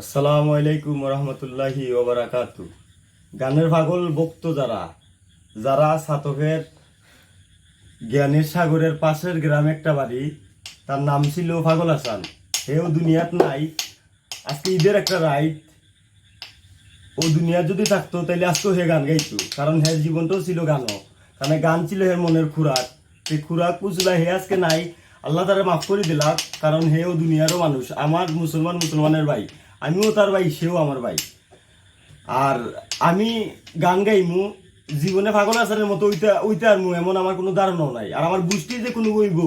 আসসালামু আলাইকুম রহমতুল্লাহি ওবারাকাতু। গানের পাগল ভক্ত যারা যারা সাতকের জ্ঞানের সাগরের পাশের গ্রামে একটা বাড়ি, তার নাম ছিল পাগল হাসান। হেও দুনিয়াত নাই। আজকে ঈদের একটা রাইত, ও দুনিয়া যদি থাকতো তাহলে আজকেও হে গান গাইতো, কারণ হের জীবনটাও ছিল গানও, কারণ গান ছিল হের মনের খুরাক। সেই খুরাক পুজলা হে আজকে নাই, আল্লাহ তারা মাফ করে দিলাম, কারণ হেও দুনিয়ারও মানুষ। আমার মুসলমানের ভাই, আমিও তার ভাই, সেও আমার ভাই। আর আমি গান গাইমু জীবনে পাগল আসারের মতো ওইটা আর এমন আমার কোনো ধারণাও নাই, আর আমার গোষ্ঠী যে কোনো বইব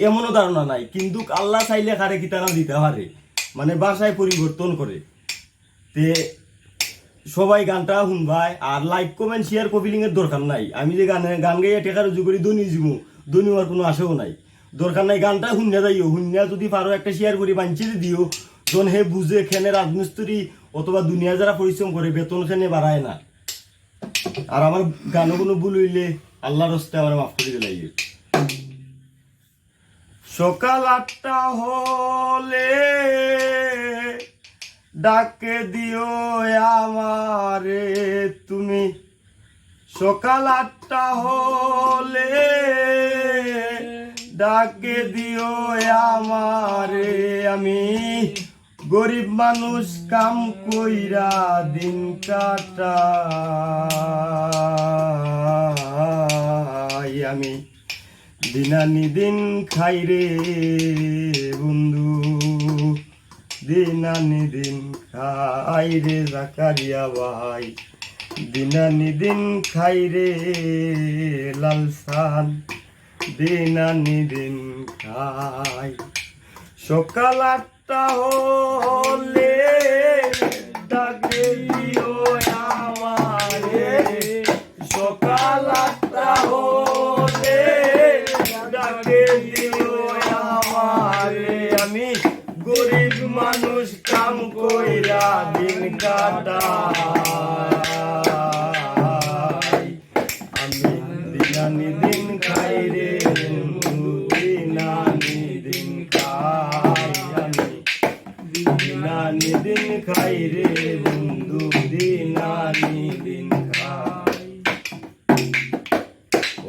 এমনও ধারণা নাই। কিন্তু আল্লাহ চাইলে কারে কি তারা দিতে পারে, মানে বাসায় পরিবর্তন করে। তে সবাই গানটা শুনবাই, আর লাইক কমেন্ট শেয়ার কপিলিং এর দরকার নাই। আমি যে গান গাইয়া টেকা রুজু করি দনি জীবু দনি হওয়ার কোনো আশাও নাই, দরকার নাই। গানটা শুনিয়া যাইও, শুনিয়া যদি পারো একটা শেয়ার করি বাঞ্চি দিও, জন হে বুঝে খেনে রাজমিস্ত্রি অথবা দুনিয়া যারা পরিশ্রম করে বেতন খেনে বাড়ায় না। আর আমার গানও কোনো ভুল হইলে আল্লাহর হস্তে আমার মাফ করে দিলাই। সকাল 8টা হলে ডাকে দিও আমারে তুমি, সকাল 8টা হলে ডাকে দিও আমারে। আমি গরিব মানুষ কাম কইরা দিন কাটাই, আমি দিনানি দিন খাই রে বন্ধু, দিনানি দিন খাই রে জাকারিয়া ভাই, দিনানি দিন খাই রে লালসান, দিনানি দিন খাই। সকাল 8টা হলে ডাকে দিও আমারে, সকাল 8টা হলে ডাকে দিও আমারে। আমি গরিব মানুষ কাম কইরা দিন কাটাই, আমি দিনানি দিন খাই রে বন্ধু, দিনানি দিন খাই, আমি দিনানি দিন খাই রে বন্ধু, দিনানি দিন খাই।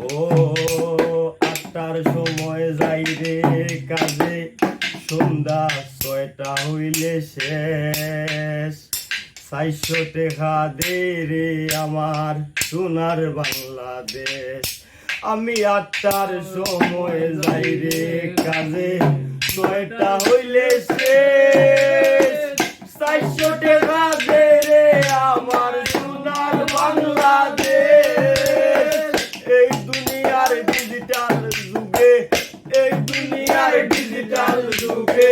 ও 8টার সময় যাই রে কাজে, সন্ধ্যা 6টা হইলে শেষ। 400 টাকা দে রে আমার সোনার বাংলাদেশ। আমি 8টার সময় যাই রে কাজে, 6টা হইলে শেষ। 400 টাকা দে রে আমার সোনার বাংলাদেশ। এই দুনিয়ার ডিজিটাল যুগে, এই দুনিয়ার ডিজিটাল যুগে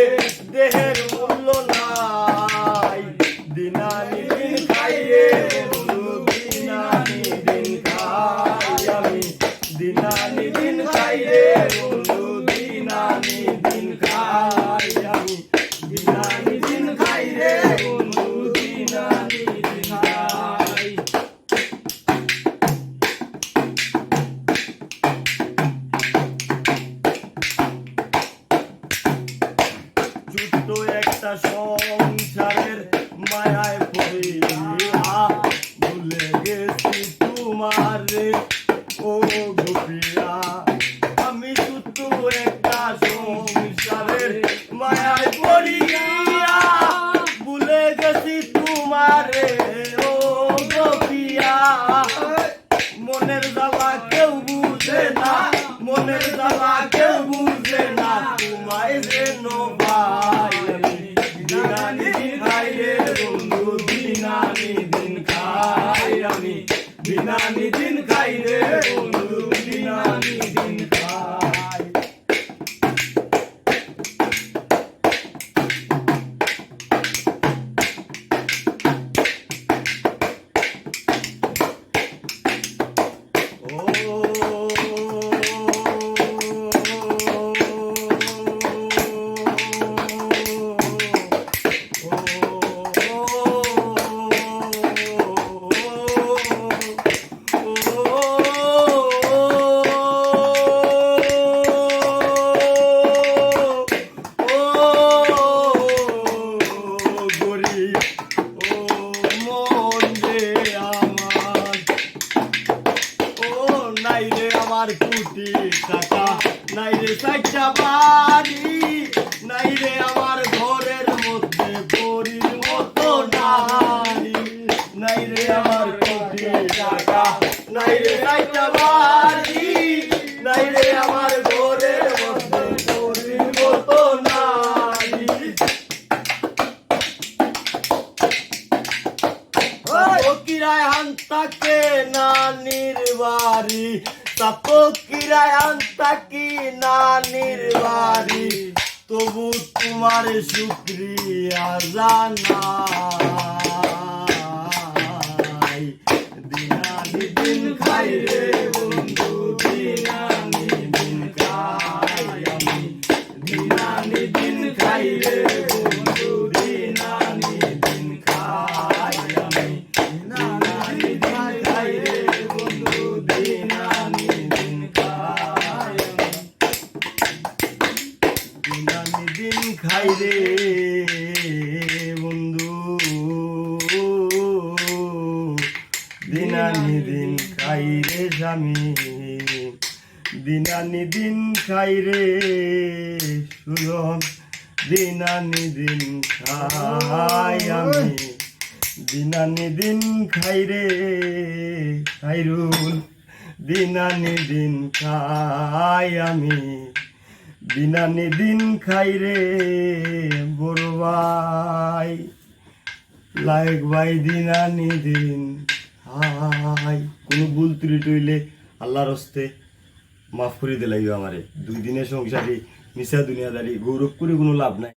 দেহের মূল্য নাই। দিনানি দিন খাই রে বন্ধু, দিনানি দিন খাই, আমি দিনানি দিন খাই রে বন্ধু, দিনানি দিন খাই, আমি দিনানি রে চারটা বাড়ি, নাই রে আমার ঘরের মধ্যে পরীর মতো নারী, নাই রে আমার কোটি টাকা, নাই রে চারটা বাড়ি, নাই রে আমার ঘরের মধ্যে পরীর মতো নারী। ফকিরায় হান্তাকে নানির বাড়ি, ফকিরায় হান্তাকি নানির বাড়ি, তবু তোমার শুক্রিয়া জানাই। দিনানি দিন খাই রে বন্ধু, দিনানি দিন খাই আমি, দিনানি দিন খাই রে বন্ধু, দিনানি দিন খাই আমি, দিনানি দিন খাই রে বন্ধু, দিনানি দিন খাই আমি, দিনানি দিন খাই রে বন্ধু, দিনানি দিন খাই রে স্বামী, দিনানি দিন খাই রে সুজন, দিনানি দিন খাই আমি, দিনানি দিন খাই রে খাইরুল, দিনানি দিন খাই আমি, দিনানি দিন খাই রে বড় ভাই, লায়ক ভাই দিনানি দিন হাই। কোনো ভুল ত্রুটি হইলে আল্লাহর হস্তে মাফ করে দিলাইও আমারে। 2 দিনের সংসারী মিশা দুনিয়াদারি গৌরব করে কোনো লাভ নাই।